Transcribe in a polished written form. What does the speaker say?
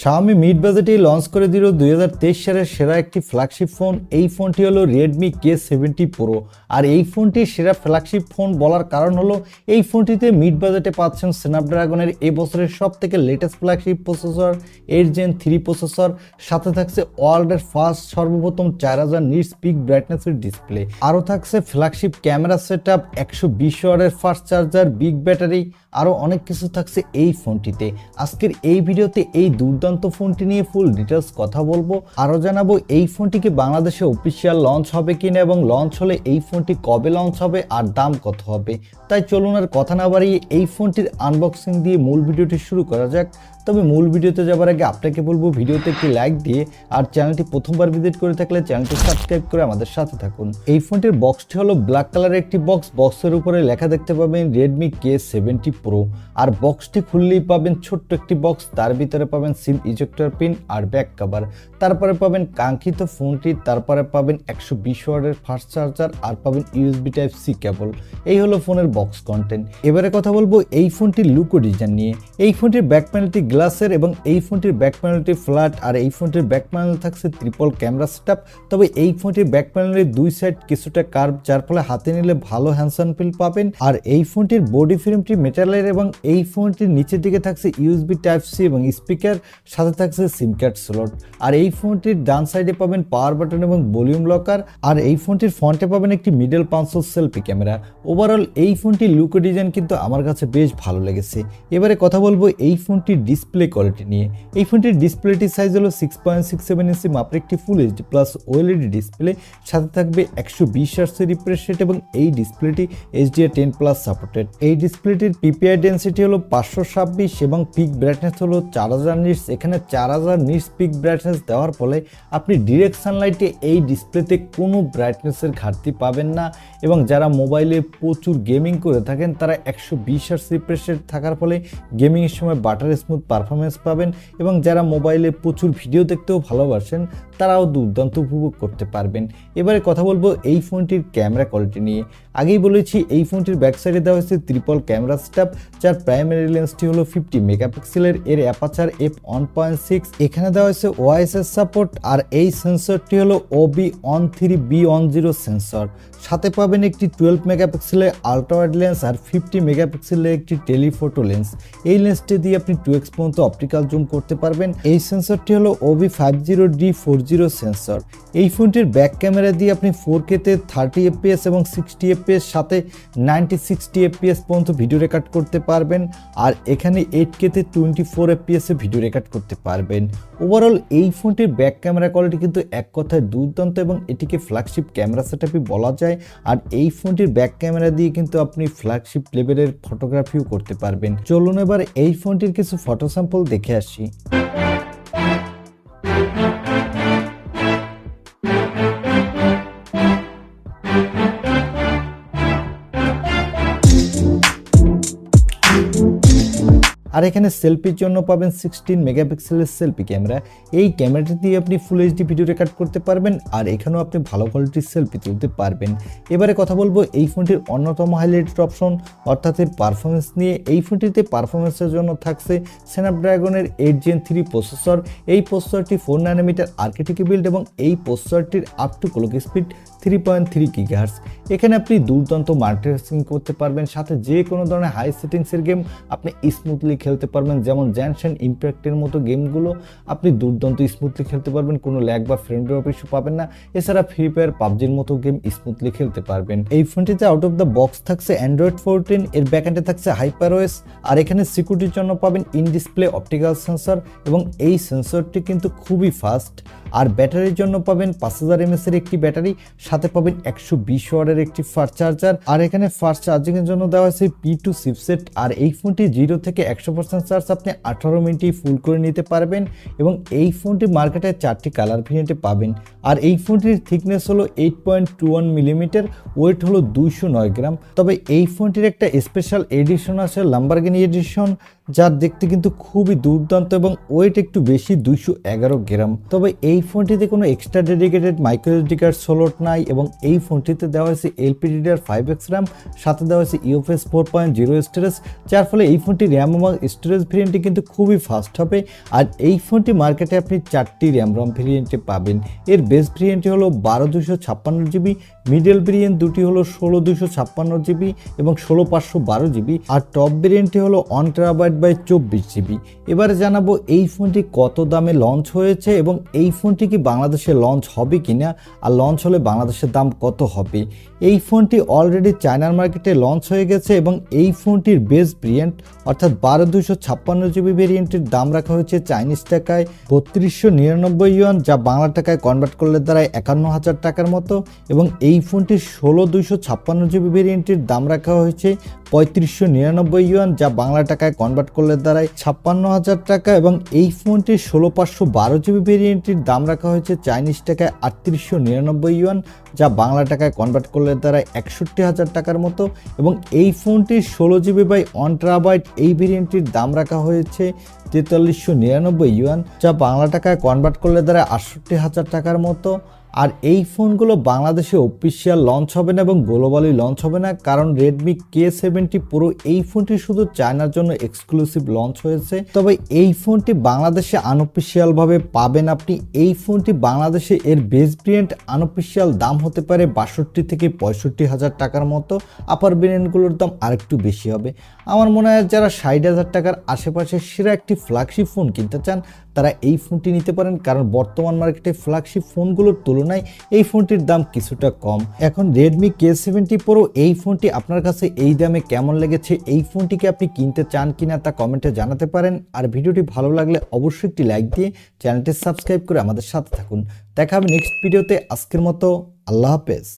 Xiaomi mid বাজেটেই launch করে দিল 2023 সালের সেরা একটি ফ্ল্যাগশিপ ফোন। এই ফোনটি হলো Redmi K70 Pro। আর এই ফোনটি সেরা ফ্ল্যাগশিপ ফোন বলার কারণ হলো এই ফোনটিতে মিড বাজেটে পাচ্ছেন স্ন্যাপড্রাগনের এই বছরের সবথেকে latest flagship processor 8 Gen 3 processor, সাথে থাকছে ওয়ার্ল্ডের ফার্স্ট সর্বপ্রথম 4000 নিটস পিক ব্রাইটনেসের ডিসপ্লে, আরও থাকছে ফ্ল্যাগশিপ ক্যামেরা সেটআপ, 120 ওয়াটের ফাস্ট চার্জার, বিগ ব্যাটারি, আরও অনেক কিছু থাকছে এই ফোনটিতে। আজকের এই ভিডিওতে এই দুর্দান্ত ফোনটি নিয়ে ফুল ডিটেলস কথা বলবো। আরও জানাবো এই ফোনটিকে বাংলাদেশে অফিসিয়াল লঞ্চ হবে কিনা এবং লঞ্চ হলে এই ফোনটি কবে লঞ্চ হবে আর দাম কত হবে। তাই চলুন আর কথা না বাড়িয়ে এই ফোনটির আনবক্সিং দিয়ে মূল ভিডিওটি শুরু করা যাক। তবে মূল ভিডিওতে যাবার আগে আপনাকে বলবো ভিডিওতে একটি লাইক দিয়ে আর চ্যানেলটি প্রথমবার ভিজিট করে থাকলে চ্যানেলটি সাবস্ক্রাইব করে আমাদের সাথে থাকুন। এই ফোনটির বক্সটি হলো ব্ল্যাক কালারের একটি বক্স। বক্সের উপরে লেখা দেখতে পাবেন Redmi K70 Pro। আর বক্সটি খুললেই পাবেন ছোট্ট একটি বক্স, তার ভিতরে পাবেন সিম ইজেক্টর পিন আর ব্যাক কভার, তারপরে পাবেন কাঙ্ক্ষিত ফোনটি, তারপরে পাবেন 120 ওয়াটের ফাস্ট চার্জার আর পাবেন USB Type-C কেবল। এই হলো ফোনের বক্স কন্টেন্ট। এবারে কথা বলবো এই ফোনটির লুক ও ডিজাইন নিয়ে। এই ফোনটির ব্যাক প্যানেলটি গ্লাসের এবং এই ফোনটির ব্যাক প্যানেলটি ফ্ল্যাট আর এই ফোনটির ব্যাক প্যানেল থাকছে ট্রিপল ক্যামেরা সেটআপ। তবে এই ফোনটির ব্যাক প্যানেলের দুই সাইড কিছুটা কার্ভ, যার ফলে হাতে নিলে ভালো হ্যান্ডসান ফিল পাবেন। আর এই ফোনটির বডি ফ্রেমটি মেটালের এবং এই ফোনটির নিচের দিকে থাকছে USB Type-C এবং স্পিকার, সাথে থাকছে সিম কার্ড স্লট। আর এই ফোনটির ডান সাইডে পাবেন পাওয়ার বাটন এবং ভলিউম লকার। আর এই ফোনটির ফ্রন্টে পাবেন একটি মিডল পাঞ্চল সেলফি ক্যামেরা। ওভারঅল এই ফোনটির লুক ও ডিজাইন কিন্তু আমার কাছে বেশ ভালো লেগেছে। এবারে কথা বলবো এই ফোনটির ডিসপ্লে কোয়ালিটি নিয়ে। এই ফোনটির ডিসপ্লেটির সাইজ হলো 6.67 ইঞ্চি মাপের একটি ফুল HD প্লাস OLED ডিসপ্লে, সাথে থাকবে 120 Hz রিফ্রেশ রেট এবং এই ডিসপ্লেটি HDR10+ সাপোর্টেড। এই ডিসপ্লেটির PPI ডেন্সিটি হলো 526 এবং পিক ব্রাইটনেস হলো 4000 নিটস। এখানে 4000 নিটস পিক ব্রাইটনেস দেওয়ার ফলে আপনি ডিরেক্ট সানলাইটে এই ডিসপ্লেতে কোনো ব্রাইটনেসের ঘাটতি পাবেন না। এবং যারা মোবাইলে প্রচুর গেমিং করে থাকেন তারা 120 Hz রিফ্রেশ রেট থাকার ফলে গেমিংয়ের সময় বাটার স্মুথ পারফরমেন্স পাবেন। এবং যারা মোবাইলে প্রচুর ভিডিও দেখতেও ভালোবাসেন তারাও দুর্দান্ত উপভোগ করতে পারবেন। এবারে কথা বলবো এই ফোনটির ক্যামেরা কোয়ালিটি নিয়ে। আগেই বলেছি এই ফোনটির ব্যাক সাইডে দেওয়া হয়েছে ট্রিপল ক্যামেরা সেটআপ, যার প্রাইমারি লেন্সটি হলো 50 মেগাপিক্সেলের, এর অ্যাপারচার f1.6, এখানে দেওয়া হয়েছে OIS সাপোর্ট। আর এই সেন্সরটি হলো OB13B10 সেন্সর, সাথে পাবেন একটি 12 মেগাপিক্সেলের আলট্রা ওয়াইড লেন্স আর 50 মেগাপিক্সেলের একটি টেলিফোটো লেন্স। এই লেন্সটি দিয়ে আপনি 2x পর্যন্ত অপটিক্যাল জুম করতে পারবেন। এই সেন্সরটি হলো OB50D40 সেন্সর। এই ফোনটির ব্যাক ক্যামেরা দিয়ে আপনি 4K-তে 30 FPS এবং 60 FPS সাথে 90-60 FPS পর্যন্ত ভিডিও রেকর্ড করতে পারবেন। আর এখানে 8K-তে 24 FPS-এ ভিডিও রেকর্ড করতে পারবেন। ওভারঅল এই ফোনটির ব্যাক ক্যামেরা কোয়ালিটি কিন্তু এক কথায় দুর্দান্ত এবং এটিকে ফ্ল্যাগশিপ ক্যামেরা সেটআপই বলা যায়। আর এই ফোনটির ব্যাক ক্যামেরা দিয়ে কিন্তু আপনি ফ্ল্যাগশিপ লেভেলের ফটোগ্রাফিও করতে পারবেন। চলুন এবার এই ফোনটির কিছু ফটো স্যাম্পল দেখে আসি। আর এখানে সেলফির জন্য পাবেন 16 মেগাপিক্সেলের সেলফি ক্যামেরা। এই ক্যামেরাটি দিয়ে আপনি ফুল HD ভিডিও রেকর্ড করতে পারবেন আর এখানেও আপনি ভালো কোয়ালিটির সেলফি তুলতে পারবেন। এবারে কথা বলবো এই ফোনটির অন্যতম হাইলাইটেড অপশন অর্থাৎ এর পারফরমেন্স নিয়ে। এই ফোনটিতে পারফরমেন্সের জন্য থাকছে স্ন্যাপড্রাগনের 8 Gen 3 প্রসেসর। এই প্রসেসরটি 4 ন্যানোমিটার আর্কিটেক্ট বিল্ড এবং এই প্রসেসরটির up to clock speed 3.3 GHz। এখানে আপনি দুর্দান্ত মাল্টিটাস্কিং করতে পারবেন, সাথে যে কোনো ধরনের হাই সেটিংসের গেম আপনি স্মুথলি খেলতে পারবেন। যেমন জেনশন ইম্প্যাক্টের মতো গেমগুলো আপনি দুর্দান্ত স্মুথলি খেলতে পারবেন, কোনো ল্যাগ বা ফ্রেম ড্রপ ইস্যু পাবেন না। এছাড়া ফ্রি ফায়ার পাবজির মতো গেম স্মুথলি খেলতে পারবেন। এই ফোনটিতে আউট অফ দ্য বক্স থাকছে Android 14, এর ব্যাকএন্ডে থাকছে HyperOS। আর এখানে সিকিউরিটির জন্য পাবেন ইন ডিসপ্লে অপটিক্যাল সেন্সর এবং এই সেন্সরটি কিন্তু খুবই ফাস্ট। আর ব্যাটারির জন্য পাবেন 5000 mAh এর একটি ব্যাটারি, সাথে পাবেন 120 ওয়াটের একটি ফাস্ট চার্জার। আর এখানে ফাস্ট চার্জিং এর জন্য দেওয়া হয়েছে P2 চিপসেট। আর এই ফোনটি 0 থেকে 100% চার্জ আপনি 18 মিনিটেই ফুল করে নিতে পারবেন। এবং এই ফোনটি মার্কেটে 4টি কালার ভেরিয়েন্টে পাবেন। আর এই ফোনটির থিকনেস হলো 8.21 মিলিমিটার, ওয়েট হলো 209 গ্রাম। তবে এই ফোনটির একটা স্পেশাল এডিশন আছে, Lamborghini এডিশন, যার দেখতে কিন্তু খুবই দুর্দান্ত এবং ওয়েট একটু বেশি 211 গ্রাম। তবে এই ফোনটিতে কোনো extra dedicated micro SD card slot নাই এবং এই ফোনটিতে দেওয়া হয়েছে LPDDR5X RAM, সাথে দেওয়া হয়েছে UFS 4.0 স্টোরেজ, যার ফলে এই ফোনটি র্যাম এবং স্টোরেজ ভেরিয়েন্টটি কিন্তু খুবই ফাস্ট হবে। আর এই ফোনটি মার্কেটে আপনি 4টি র্যাম রম ভেরিয়েন্টে পাবেন। এর বেস ভেরিয়েন্টটি হলো 12256GB, মিডল ভেরিয়েন্ট দুটি হলো 16256GB এবং 16512GB, আর টপ ভেরিয়েন্টটি হলো 1TB/24GB। এবারে জানাবো এই ফোনটি কত দামে লঞ্চ হয়েছে এবং এই ফোনটি কি বাংলাদেশে লঞ্চ হবে কিনা, আর লঞ্চ হলে বাংলাদেশের দাম কত হবে। এই ফোনটি অলরেডি চায়নার মার্কেটে লঞ্চ হয়ে গেছে এবং এই ফোনটির বেস ভেরিয়েন্ট অর্থাৎ 12256GB ভেরিয়েন্টের দাম রাখা হয়েছে চাইনিজ টাকায় 3299 ইউয়ান, যা বাংলা টাকায় কনভার্ট করলে দাঁড়ায় 51000 টাকার মতো, এবং এই ফোনটির 16256GB ভেরিয়েন্টের দাম রাখা হয়েছে 3599 ইউয়ান, যা বাংলা টাকায় কনভার্ট করলে দাঁড়ায় 56000 টাকা, এবং এই ফোনটির 16512GB ভেরিয়েন্টের দাম রাখা হয়েছে চাইনিজ টাকায় 3899 ইউয়ান, যা বাংলা টাকায় কনভার্ট করলে দাঁড়ায় 61000 টাকার মতো, এবং এই ফোনটির 16GB/1TB এই ভেরিয়েন্টটির দাম রাখা হয়েছে 4399 ইউয়ান, যা বাংলা টাকায় কনভার্ট করলে দাঁড়ায় 68000 টাকার মতো। আর এই ফোনগুলো বাংলাদেশে অফিসিয়াল লঞ্চ হবে না এবং গ্লোবালি লঞ্চ হবে না, কারণ Redmi K70 Pro এই ফোনটি শুধু চায়নার জন্য এক্সক্লুসিভ লঞ্চ হয়েছে। তবে এই ফোনটি বাংলাদেশে আনঅফিসিয়ালভাবে পাবেন আপনি। এই ফোনটি বাংলাদেশে এর বেস ভেরিয়েন্ট আনঅফিসিয়াল দাম হতে পারে 62 থেকে 65,000 টাকার মতো, আপার ভেরিয়েন্টগুলোর দাম আরেকটু বেশি হবে। আমার মনে হয় যারা 60,000 টাকার আশেপাশে সেরা একটি ফ্ল্যাগশিপ ফোন কিনতে চান তারা এই ফোনটি নিতে পারেন, কারণ বর্তমান মার্কেটে ফ্ল্যাগশিপ ফোনগুলোর তুলনায় এই ফোনটির দাম কিছুটা কম। এখন Redmi K70 Pro এই ফোনটি আপনার কাছে এই দামে কেমন লেগেছে, এই ফোনটিকে আপনি কিনতে চান কিনা তা কমেন্টে জানাতে পারেন। আর ভিডিওটি ভালো লাগলে অবশ্যই একটি লাইক দিয়ে চ্যানেলটি সাবস্ক্রাইব করে আমাদের সাথে থাকুন। দেখা হবে নেক্সট ভিডিওতে। আজকের মতো আল্লাহ হাফেজ।